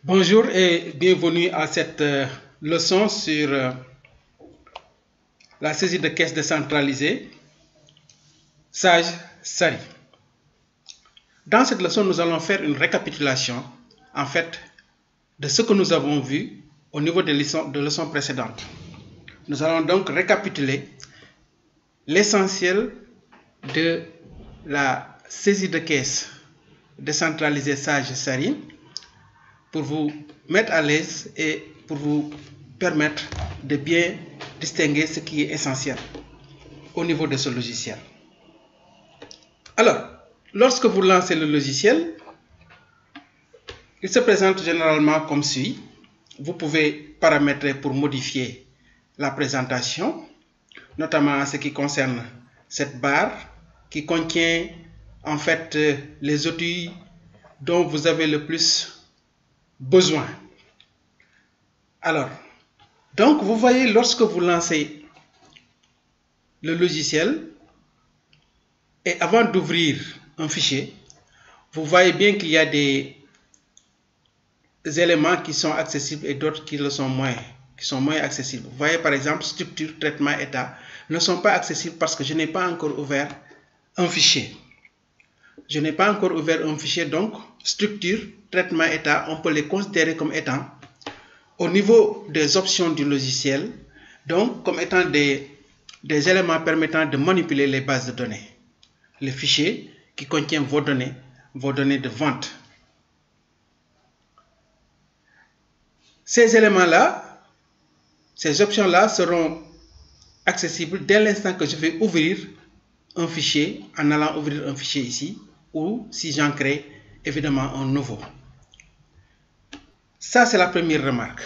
Bonjour et bienvenue à cette leçon sur la saisie de caisse décentralisée, Sage Sari. Dans cette leçon, nous allons faire une récapitulation de ce que nous avons vu au niveau de leçons précédentes. Nous allons donc récapituler l'essentiel de la saisie de caisse décentralisée Sage Sari pour vous mettre à l'aise et pour vous permettre de bien distinguer ce qui est essentiel au niveau de ce logiciel. Alors, lorsque vous lancez le logiciel, il se présente généralement comme suit. Vous pouvez paramétrer pour modifier la présentation, notamment en ce qui concerne cette barre qui contient en fait les outils dont vous avez le plus besoin. Alors, donc vous voyez, lorsque vous lancez le logiciel et avant d'ouvrir un fichier, vous voyez bien qu'il y a des éléments qui sont accessibles et d'autres qui sont moins accessibles. Vous voyez par exemple structure, traitement, état ne sont pas accessibles parce que je n'ai pas encore ouvert un fichier. Je n'ai pas encore ouvert un fichier, donc structure, traitement, état, on peut les considérer comme étant au niveau des options du logiciel, donc comme étant des éléments permettant de manipuler les bases de données. Le fichier qui contient vos données de vente. Ces éléments-là, ces options-là seront accessibles dès l'instant que je vais ouvrir un fichier, en allant ouvrir un fichier ici, ou si j'en crée évidemment un nouveau. Ça, c'est la première remarque.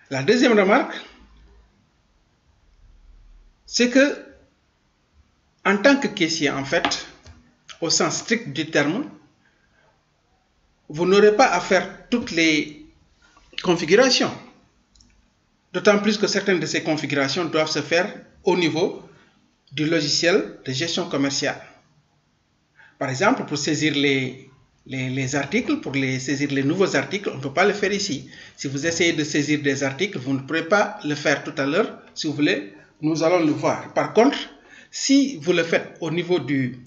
La deuxième remarque, c'est que en tant que caissier, en fait, au sens strict du terme, vous n'aurez pas à faire toutes les configurations. D'autant plus que certaines de ces configurations doivent se faire au niveau du logiciel de gestion commerciale. Par exemple, pour saisir les articles, pour saisir les nouveaux articles, on ne peut pas le faire ici. Si vous essayez de saisir des articles, vous ne pourrez pas le faire tout à l'heure. Si vous voulez, nous allons le voir. Par contre, si vous le faites au niveau du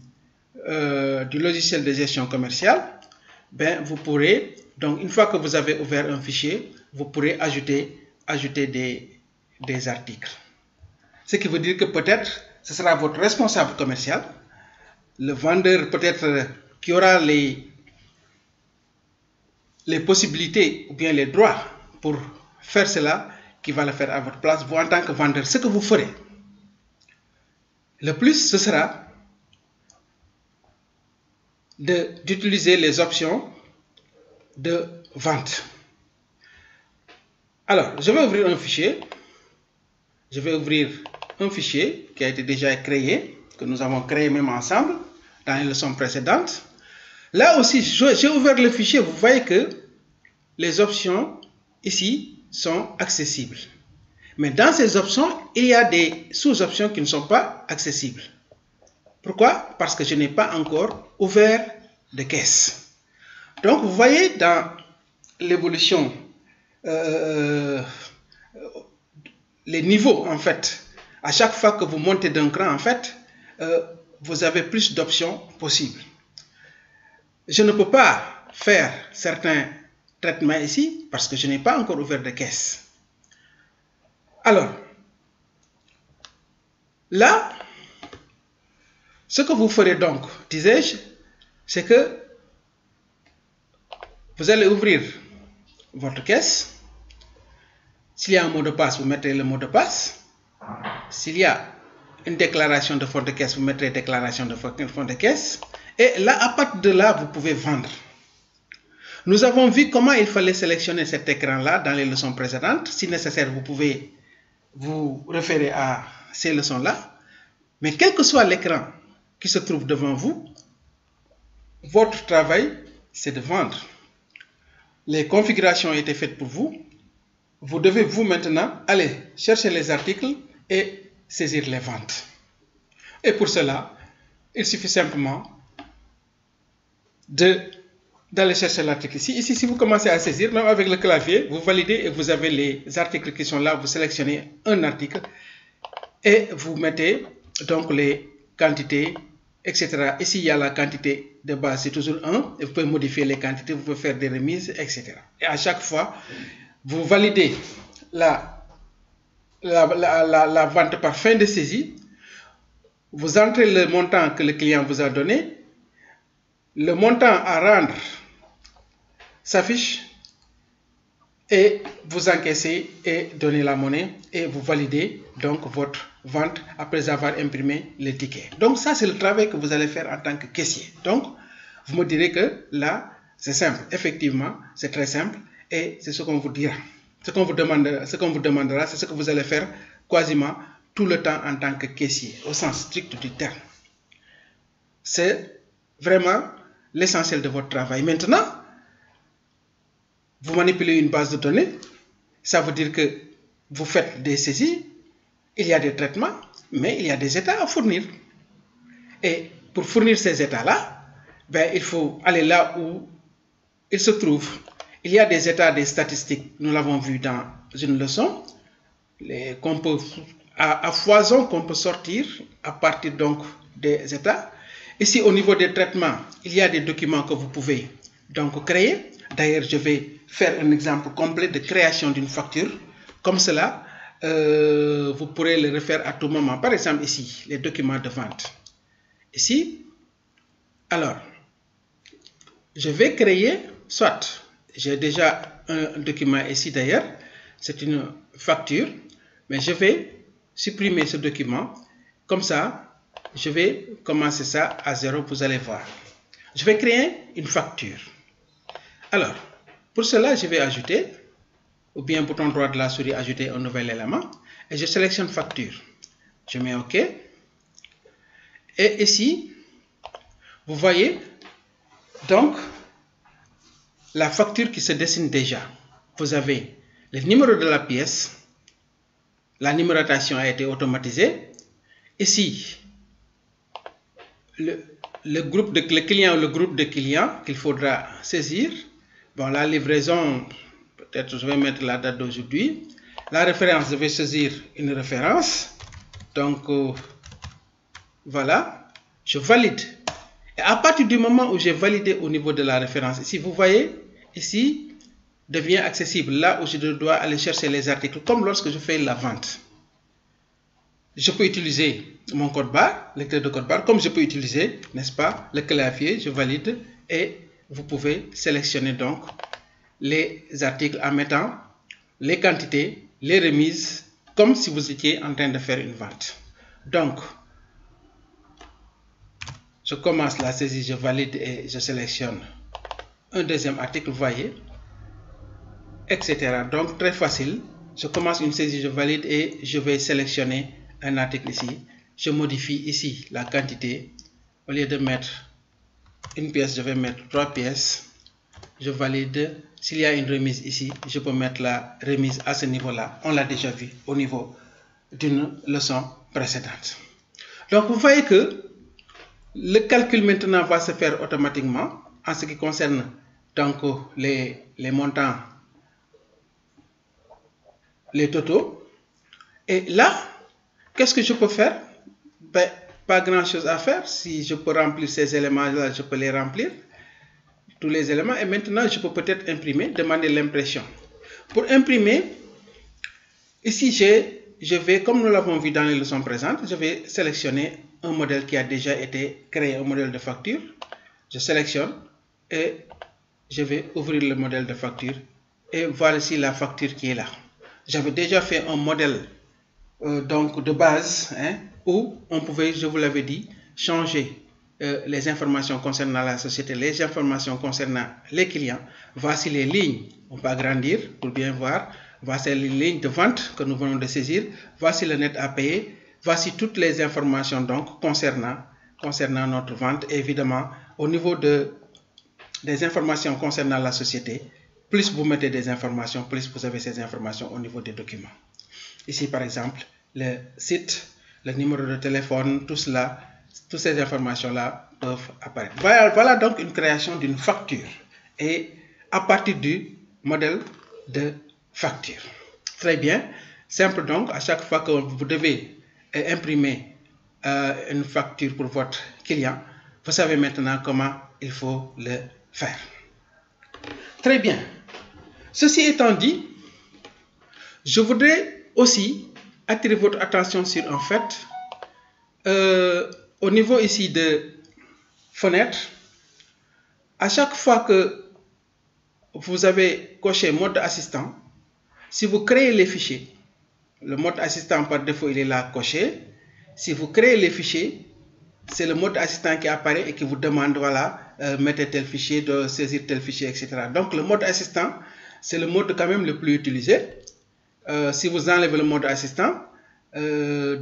logiciel de gestion commerciale, ben, vous pourrez, donc une fois que vous avez ouvert un fichier, vous pourrez ajouter des articles. Ce qui veut dire que peut-être ce sera votre responsable commercial, le vendeur peut-être qui aura les possibilités ou bien les droits pour faire cela, qui va le faire à votre place. Vous en tant que vendeur, ce que vous ferez le plus, ce sera d'utiliser les options de vente. Alors, je vais ouvrir un fichier. Je vais ouvrir un fichier qui a été déjà créé, que nous avons créé même ensemble dans les leçons précédentes. Là aussi, j'ai ouvert le fichier. Vous voyez que les options ici sont accessibles. Mais dans ces options, il y a des sous-options qui ne sont pas accessibles. Pourquoi? Parce que je n'ai pas encore ouvert de caisse. Donc, vous voyez dans l'évolution, les niveaux, en fait, à chaque fois que vous montez d'un cran, en fait, vous avez plus d'options possibles. Je ne peux pas faire certains traitements ici parce que je n'ai pas encore ouvert de caisse. Alors, là, ce que vous ferez donc, disais-je, c'est que vous allez ouvrir votre caisse. S'il y a un mot de passe, vous mettez le mot de passe. S'il y a une déclaration de fonds de caisse, vous mettrez déclaration de fonds de caisse. Et là, à partir de là, vous pouvez vendre. Nous avons vu comment il fallait sélectionner cet écran-là dans les leçons précédentes. Si nécessaire, vous pouvez vous référer à ces leçons-là. Mais quel que soit l'écran qui se trouve devant vous, votre travail, c'est de vendre. Les configurations ont été faites pour vous. Vous devez, vous, maintenant, aller chercher les articles et saisir les ventes. Et pour cela, il suffit simplement de d'aller chercher l'article ici. Ici, si vous commencez à saisir, même avec le clavier, vous validez et vous avez les articles qui sont là. Vous sélectionnez un article et vous mettez donc les quantités, etc. Ici, il y a la quantité de base, c'est toujours 1. Et vous pouvez modifier les quantités, vous pouvez faire des remises, etc. Et à chaque fois, vous validez la vente par fin de saisie. Vous entrez le montant que le client vous a donné. Le montant à rendre s'affiche et vous encaissez et donnez la monnaie et vous validez donc votre vente après avoir imprimé les tickets. Donc ça, c'est le travail que vous allez faire en tant que caissier. Donc vous me direz que là, c'est simple. Effectivement, c'est très simple et c'est ce qu'on vous dira. Ce qu'on vous demandera, c'est ce que vous allez faire quasiment tout le temps en tant que caissier, au sens strict du terme. C'est vraiment l'essentiel de votre travail. Maintenant, vous manipulez une base de données, ça veut dire que vous faites des saisies, il y a des traitements, mais il y a des états à fournir. Et pour fournir ces états-là, il faut aller là où ils se trouvent. Il y a des états des statistiques, nous l'avons vu dans une leçon, à foison qu'on peut sortir à partir donc des états. Ici, au niveau des traitements, il y a des documents que vous pouvez donc créer. D'ailleurs, je vais faire un exemple complet de création d'une facture. Comme cela, vous pourrez le refaire à tout moment. Par exemple, ici, les documents de vente. Ici, alors, je vais créer, soit, j'ai déjà un document ici d'ailleurs, c'est une facture, mais je vais supprimer ce document. Comme ça, je vais commencer ça à 0, vous allez voir. Je vais créer une facture. Alors, pour cela, je vais ajouter, ou bien bouton droit de la souris, ajouter un nouvel élément, et je sélectionne facture. Je mets OK. Et ici, vous voyez, donc, la facture qui se dessine déjà. Vous avez le numéro de la pièce, la numérotation a été automatisée. Ici, le groupe de clients qu'il faudra saisir. Bon, la livraison, peut-être je vais mettre la date d'aujourd'hui. La référence, je vais saisir une référence. Donc, voilà, je valide. Et à partir du moment où j'ai validé au niveau de la référence, ici, vous voyez, ici, devient accessible là où je dois aller chercher les articles, comme lorsque je fais la vente. Je peux utiliser mon code barre, lecteur de code barre, comme je peux utiliser, n'est-ce pas, le clavier, je valide et vous pouvez sélectionner donc les articles en mettant les quantités, les remises, comme si vous étiez en train de faire une vente. Donc, je commence la saisie, je valide et je sélectionne un deuxième article, vous voyez, etc. Donc, très facile. Je commence une saisie, je valide et je vais sélectionner un article ici. Je modifie ici la quantité. Au lieu de mettre une pièce, je vais mettre 3 pièces. Je valide. S'il y a une remise ici, je peux mettre la remise à ce niveau-là. On l'a déjà vu au niveau d'une leçon précédente. Donc, vous voyez que le calcul maintenant va se faire automatiquement en ce qui concerne donc les montants, les totaux. Et là, qu'est-ce que je peux faire? Pas grand chose à faire. Si je peux remplir ces éléments-là, je peux les remplir. Tous les éléments. Et maintenant, je peux peut-être imprimer, demander l'impression. Pour imprimer, ici, je vais, comme nous l'avons vu dans les leçons présentes, je vais sélectionner un modèle qui a déjà été créé, un modèle de facture. Je sélectionne et je vais ouvrir le modèle de facture. Et voici la facture qui est là. J'avais déjà fait un modèle donc de base, où on pouvait, je vous l'avais dit, changer les informations concernant la société, les informations concernant les clients. Voici les lignes, on peut agrandir pour bien voir. Voici les lignes de vente que nous venons de saisir. Voici le net à payer. Voici toutes les informations donc concernant notre vente. Et évidemment, au niveau des informations concernant la société, plus vous mettez des informations, plus vous avez ces informations au niveau des documents. Ici, par exemple, le site, le numéro de téléphone, tout cela, toutes ces informations-là peuvent apparaître. Voilà donc une création d'une facture. et à partir du modèle de facture. Très bien. Simple donc, à chaque fois que vous devez imprimer une facture pour votre client, vous savez maintenant comment il faut le faire. Très bien. Ceci étant dit, je voudrais aussi attirer votre attention sur en fait, au niveau ici de fenêtre, à chaque fois que vous avez coché mode assistant, si vous créez les fichiers, le mode assistant par défaut il est là coché. Si vous créez les fichiers, c'est le mode assistant qui apparaît et qui vous demande, voilà, mettez tel fichier, de saisir tel fichier, etc. Donc le mode assistant, c'est le mode quand même le plus utilisé. Si vous enlevez le mode assistant, le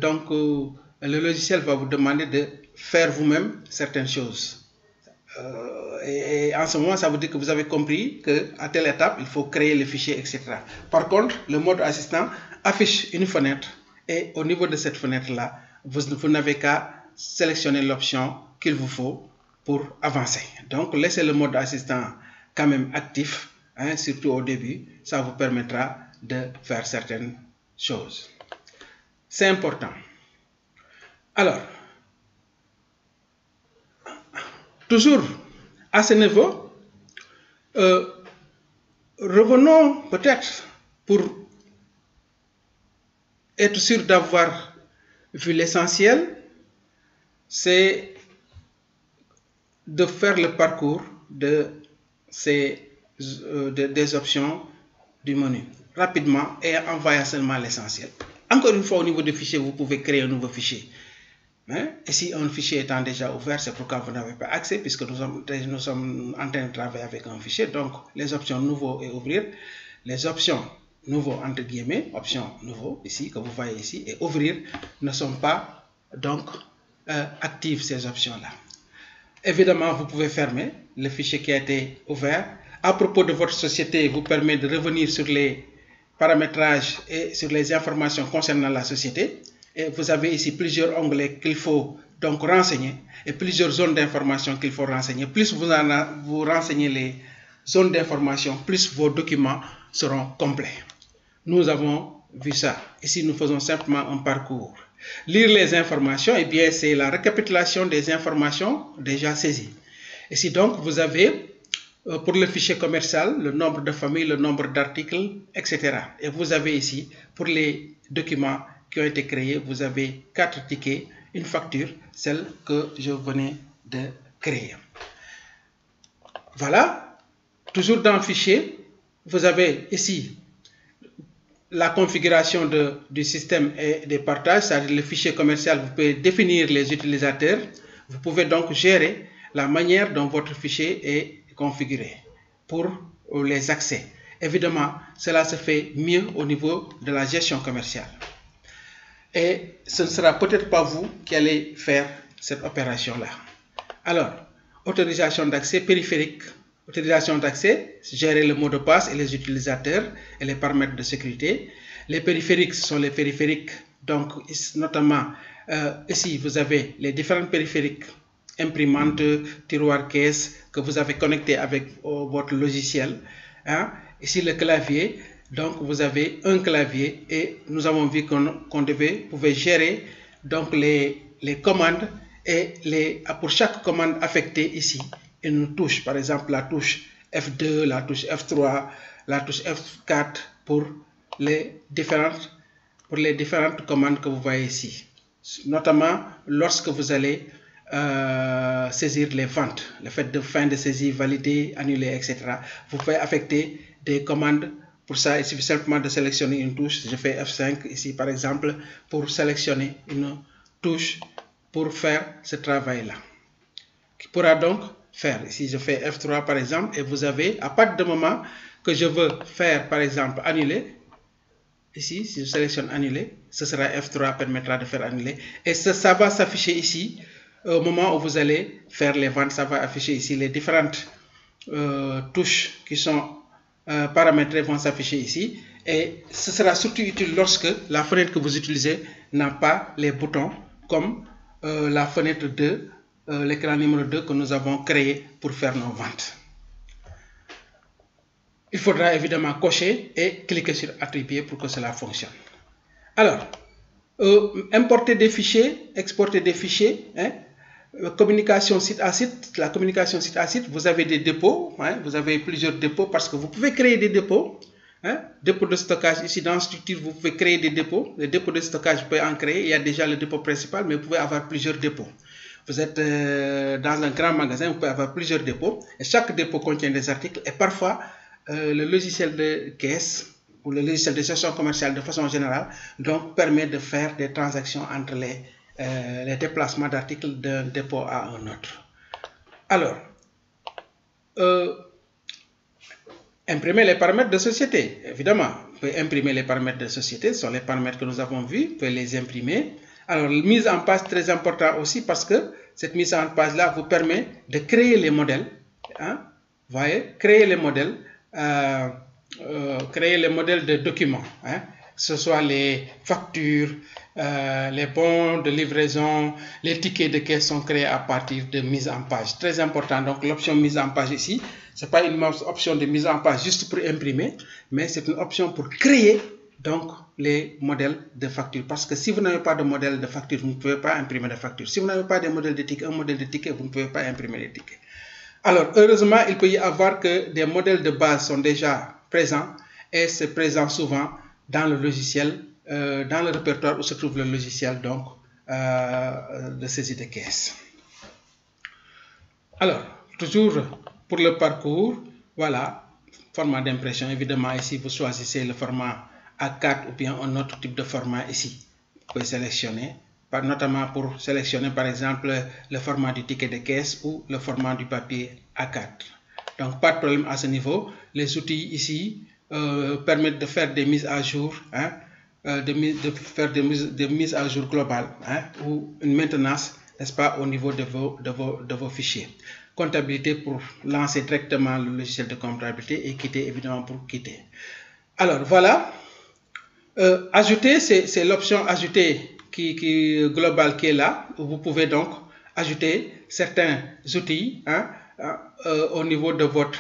logiciel va vous demander de faire vous-même certaines choses. Et en ce moment, ça veut dire que vous avez compris qu'à telle étape, il faut créer les fichiers, etc. Par contre, le mode assistant affiche une fenêtre et au niveau de cette fenêtre-là, vous n'avez qu'à sélectionner l'option qu'il vous faut pour avancer. Donc, laissez le mode assistant quand même actif, hein, surtout au début. Ça vous permettra de faire certaines choses. C'est important. Alors, toujours à ce niveau, revenons peut-être pour être sûr d'avoir vu l'essentiel, c'est de faire le parcours de des options du menu rapidement et en voyant seulement l'essentiel. Encore une fois, au niveau du fichier, vous pouvez créer un nouveau fichier. Et si un fichier étant déjà ouvert, c'est pourquoi vous n'avez pas accès, puisque nous sommes en train de travailler avec un fichier. Donc, les options nouveau et ouvrir, les options nouveau entre guillemets, options nouveau ici, que vous voyez ici, et ouvrir ne sont pas donc actives ces options-là. Évidemment, vous pouvez fermer le fichier qui a été ouvert. À propos de votre société, vous permet de revenir sur les paramétrages et sur les informations concernant la société. Et vous avez ici plusieurs onglets qu'il faut donc renseigner et plusieurs zones d'information qu'il faut renseigner. Plus vous renseignez les zones d'information, plus vos documents seront complets. Nous avons vu ça. Ici, nous faisons simplement un parcours. Lire les informations, eh bien, c'est la récapitulation des informations déjà saisies. Ici, donc, vous avez pour le fichier commercial le nombre de familles, le nombre d'articles, etc. Et vous avez ici, pour les documents qui ont été créés, vous avez 4 tickets, une facture, celle que je venais de créer. Voilà, toujours dans le fichier, vous avez ici la configuration du système et des partages, c'est-à-dire le fichier commercial, vous pouvez définir les utilisateurs, vous pouvez donc gérer la manière dont votre fichier est configuré pour les accès. Évidemment, cela se fait mieux au niveau de la gestion commerciale. Et ce ne sera peut-être pas vous qui allez faire cette opération-là. Alors, autorisation d'accès périphérique. Autorisation d'accès, gérer le mot de passe et les utilisateurs et les paramètres de sécurité. Les périphériques, ce sont les périphériques. Donc, notamment, ici, vous avez les différents périphériques, imprimantes, tiroirs, caisse, que vous avez connectés avec votre logiciel. Hein. Ici, le clavier. Donc, vous avez un clavier et nous avons vu qu'on pouvait gérer donc les commandes et pour chaque commande affectée ici, une touche, par exemple la touche F2, la touche F3, la touche F4 pour les différentes commandes que vous voyez ici. Notamment lorsque vous allez saisir les ventes, le fait de fin de saisie, valider, annuler, etc. Vous pouvez affecter des commandes. Pour ça, il suffit simplement de sélectionner une touche. Je fais F5 ici par exemple pour sélectionner une touche pour faire ce travail-là. Qui pourra donc faire. Ici, je fais F3 par exemple et vous avez, à partir du moment que je veux faire par exemple annuler, ici, si je sélectionne annuler, ce sera F3 permettra de faire annuler et ça va s'afficher ici au moment où vous allez faire les ventes. Ça va afficher ici les différentes touches qui sont paramétrées vont s'afficher ici et ce sera surtout utile lorsque la fenêtre que vous utilisez n'a pas les boutons comme la fenêtre 2, l'écran numéro 2 que nous avons créé pour faire nos ventes. il faudra évidemment cocher et cliquer sur attribuer pour que cela fonctionne. Alors, importer des fichiers, exporter des fichiers, hein, communication site à site. La communication site à site, vous avez des dépôts, hein, vous avez plusieurs dépôts parce que vous pouvez créer des dépôts. Hein, dépôt de stockage, ici dans la structure, vous pouvez créer des dépôts. Les dépôts de stockage, vous pouvez en créer. Il y a déjà le dépôt principal, mais vous pouvez avoir plusieurs dépôts. Vous êtes dans un grand magasin, vous pouvez avoir plusieurs dépôts. Et chaque dépôt contient des articles. Et parfois, le logiciel de caisse ou le logiciel de gestion commerciale de façon générale donc, permet de faire des transactions entre les déplacements d'articles d'un dépôt à un autre. Alors, imprimer les paramètres de société. Évidemment, vous pouvez imprimer les paramètres de société. Ce sont les paramètres que nous avons vus. Vous pouvez les imprimer. Alors, la mise en page, très important aussi parce que cette mise en page-là vous permet de créer les modèles. Hein, vous voyez, créer les modèles de documents. Hein, que ce soit les factures, les bons de livraison, les tickets de caisse sont créés à partir de mise en page. Très important. Donc, l'option mise en page ici, ce n'est pas une option de mise en page juste pour imprimer, mais c'est une option pour créer donc les modèles de facture. Parce que si vous n'avez pas de modèle de facture, vous ne pouvez pas imprimer de facture. Si vous n'avez pas de modèle de ticket, un modèle de ticket, vous ne pouvez pas imprimer les tickets. Alors, heureusement, il peut y avoir que des modèles de base sont déjà présents et c'est présent souvent dans le logiciel, dans le répertoire où se trouve le logiciel donc, de saisie de caisse. Alors, toujours pour le parcours, voilà, format d'impression. Évidemment, ici, vous choisissez le format A4 ou bien un autre type de format ici. Vous pouvez sélectionner, notamment pour sélectionner par exemple le format du ticket de caisse ou le format du papier A4. Donc, pas de problème à ce niveau. Les outils ici permettent de faire des mises à jour, hein, de faire des mises à jour globales hein, ou une maintenance, n'est-ce pas, au niveau de vos fichiers. Comptabilité pour lancer directement le logiciel de comptabilité et quitter évidemment pour quitter. Alors voilà, ajouter, c'est l'option ajouter globale qui est là. Vous pouvez donc ajouter certains outils hein, au niveau de votre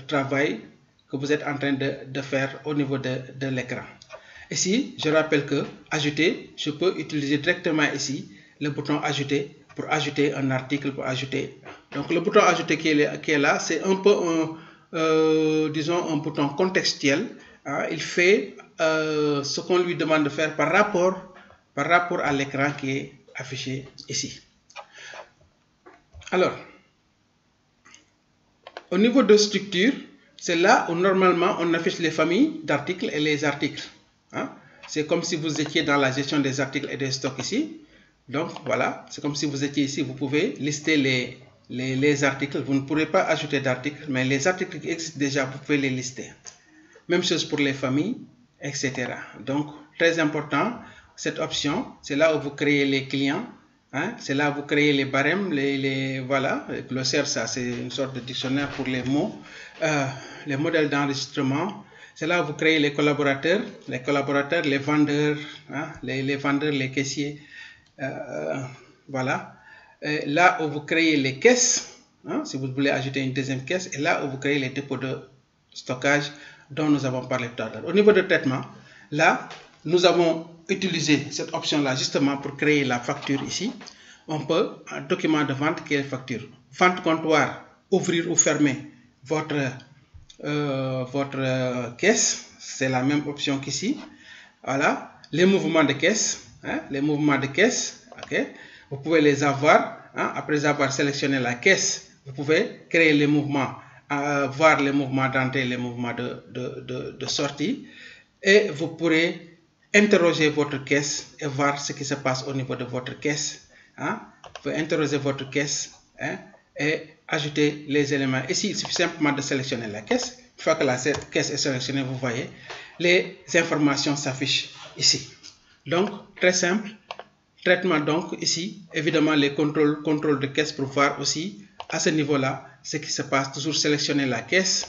travail que vous êtes en train de faire au niveau de l'écran. Ici, je rappelle que ajouter, je peux utiliser directement ici le bouton ajouter pour ajouter un article, pour ajouter. Donc le bouton ajouter qui est là, c'est un peu disons un bouton contextuel. Hein, il fait ce qu'on lui demande de faire par rapport à l'écran qui est affiché ici. Alors, au niveau de structure, c'est là où normalement on affiche les familles d'articles et les articles. Hein. C'est comme si vous étiez dans la gestion des articles et des stocks ici. Donc voilà, c'est comme si vous étiez ici, vous pouvez lister les articles. Vous ne pourrez pas ajouter d'articles, mais les articles qui existent déjà, vous pouvez les lister. Même chose pour les familles, etc. Donc, très important, cette option, c'est là où vous créez les clients. Hein, c'est là où vous créez les barèmes, voilà, le glossaire, ça c'est une sorte de dictionnaire pour les mots, les modèles d'enregistrement. C'est là où vous créez les collaborateurs, les vendeurs, hein, les vendeurs, les caissiers, voilà. Et là où vous créez les caisses, hein, si vous voulez ajouter une deuxième caisse, et là où vous créez les dépôts de stockage dont nous avons parlé tout à l'heure. Au niveau de traitement, là, nous avons utilisé cette option-là justement pour créer la facture ici. On peut, un document de vente qui est facture. Vente comptoir, ouvrir ou fermer votre caisse, c'est la même option qu'ici. Voilà, les mouvements de caisse, hein, les mouvements de caisse, ok. Vous pouvez les avoir, hein, après avoir sélectionné la caisse, vous pouvez créer les mouvements, voir les mouvements d'entrée, les mouvements de sortie, et vous pourrez interroger votre caisse et voir ce qui se passe au niveau de votre caisse. Hein. Vous pouvez interroger votre caisse hein, et ajouter les éléments. Ici, il suffit simplement de sélectionner la caisse. Une fois que la caisse est sélectionnée, vous voyez, les informations s'affichent ici. Donc, très simple. Traitement donc ici, évidemment les contrôles de caisse pour voir aussi à ce niveau-là ce qui se passe. Toujours sélectionner la caisse,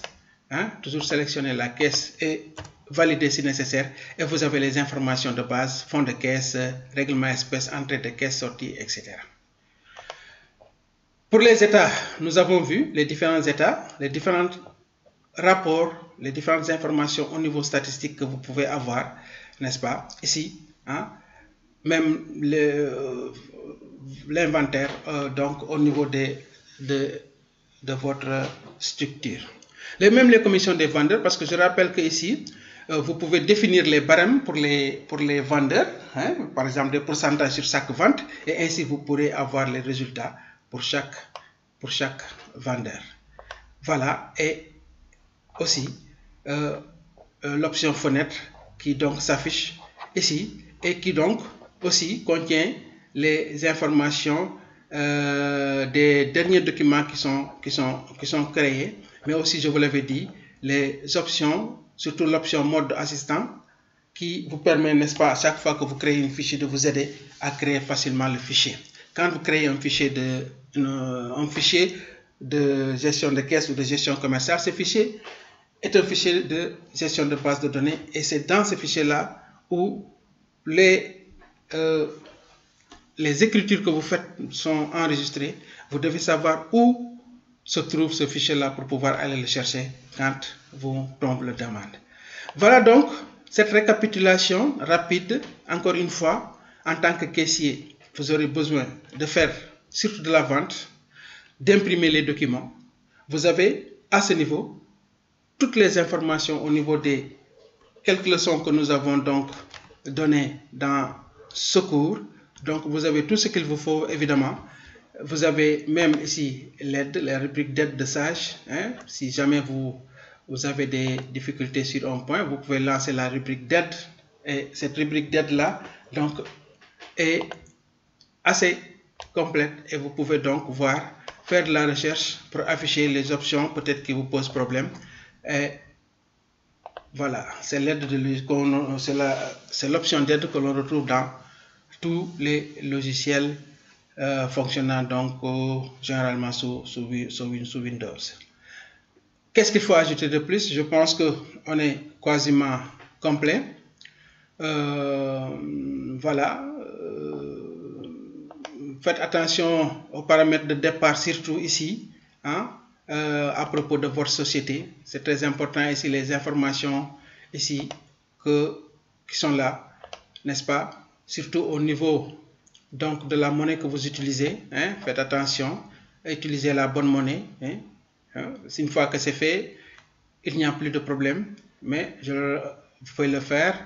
hein, toujours sélectionner la caisse et valider si nécessaire. Et vous avez les informations de base, fonds de caisse, règlement espèce, entrée de caisse, sortie, etc. Pour les états, nous avons vu les différents états, les différents rapports, les différentes informations au niveau statistique que vous pouvez avoir, n'est-ce pas? Ici, hein, même l'inventaire, donc au niveau de votre structure. Même les commissions des vendeurs, parce que je rappelle que ici, vous pouvez définir les barèmes pour les vendeurs, hein, par exemple des pourcentages sur chaque vente, et ainsi vous pourrez avoir les résultats pour chaque vendeur. Voilà, et aussi l'option fenêtre qui donc s'affiche ici et qui donc aussi contient les informations des derniers documents qui sont créés, mais aussi, je vous l'avais dit, les options, surtout l'option mode assistant, qui vous permet, n'est-ce pas, à chaque fois que vous créez un fichier, de vous aider à créer facilement le fichier. Quand vous créez un fichier de gestion de caisse ou de gestion commerciale, ce fichier est un fichier de gestion de base de données, et c'est dans ce fichier-là où les écritures que vous faites sont enregistrées. Vous devez savoir où se trouve ce fichier-là pour pouvoir aller le chercher quand vous tombe le demande. Voilà donc cette récapitulation rapide. Encore une fois, en tant que caissier, vous aurez besoin de faire surtout de la vente, d'imprimer les documents. Vous avez à ce niveau toutes les informations au niveau des quelques leçons que nous avons donc données dans ce cours. Donc vous avez tout ce qu'il vous faut, évidemment. Vous avez même ici l'aide, la rubrique d'aide de sage. Hein. Si jamais vous avez des difficultés sur un point, vous pouvez lancer la rubrique d'aide. Et cette rubrique d'aide-là donc est assez complète, et vous pouvez donc faire de la recherche pour afficher les options peut-être qui vous posent problème. Et voilà, c'est l'option d'aide que l'on retrouve dans tous les logiciels fonctionnant donc généralement sous Windows. Qu'est-ce qu'il faut ajouter de plus? Je pense qu'on est quasiment complet. Voilà. Faites attention aux paramètres de départ, surtout ici, hein, à propos de votre société. C'est très important ici, les informations ici qui sont là, n'est-ce pas? Surtout au niveau donc de la monnaie que vous utilisez. Hein, faites attention à utiliser la bonne monnaie. Hein. Une fois que c'est fait, il n'y a plus de problème, mais vous pouvez le faire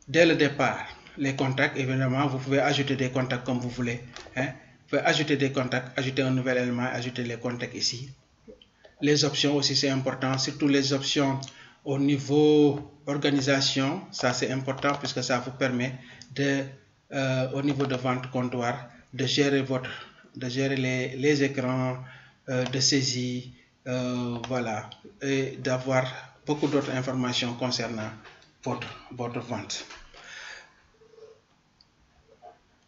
dès le départ. Les contacts, évidemment, vous pouvez ajouter des contacts comme vous voulez. Hein. Vous pouvez ajouter des contacts, ajouter un nouvel élément, ajouter les contacts ici. Les options aussi, c'est important, surtout les options au niveau organisation. Ça, c'est important puisque ça vous permet au niveau de vente comptoir, de gérer les écrans de saisie, voilà, et d'avoir beaucoup d'autres informations concernant votre vente.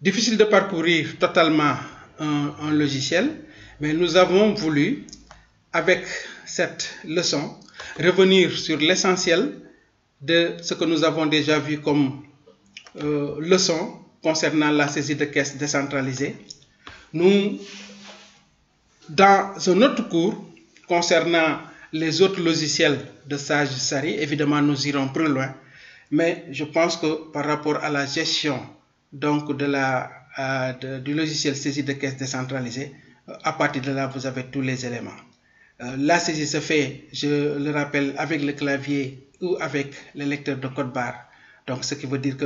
Difficile de parcourir totalement un logiciel, mais nous avons voulu, avec cette leçon, revenir sur l'essentiel de ce que nous avons déjà vu comme leçon concernant la saisie de caisse décentralisée. Dans un autre cours concernant les autres logiciels de Sage Sari, évidemment nous irons plus loin, mais je pense que par rapport à la gestion donc du logiciel saisie de caisse décentralisée, à partir de là vous avez tous les éléments. La saisie se fait, je le rappelle, avec le clavier ou avec le lecteur de code barre. Donc ce qui veut dire que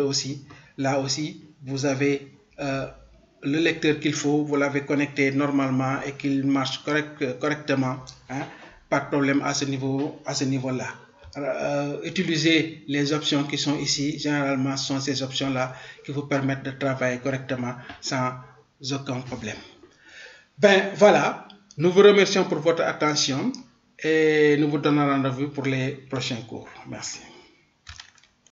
là aussi vous avez le lecteur qu'il faut, vous l'avez connecté normalement et qu'il marche correctement, hein, pas de problème à ce niveau-là. Utilisez les options qui sont ici. Généralement, ce sont ces options-là qui vous permettent de travailler correctement sans aucun problème. Ben voilà, nous vous remercions pour votre attention et nous vous donnons rendez-vous pour les prochains cours. Merci.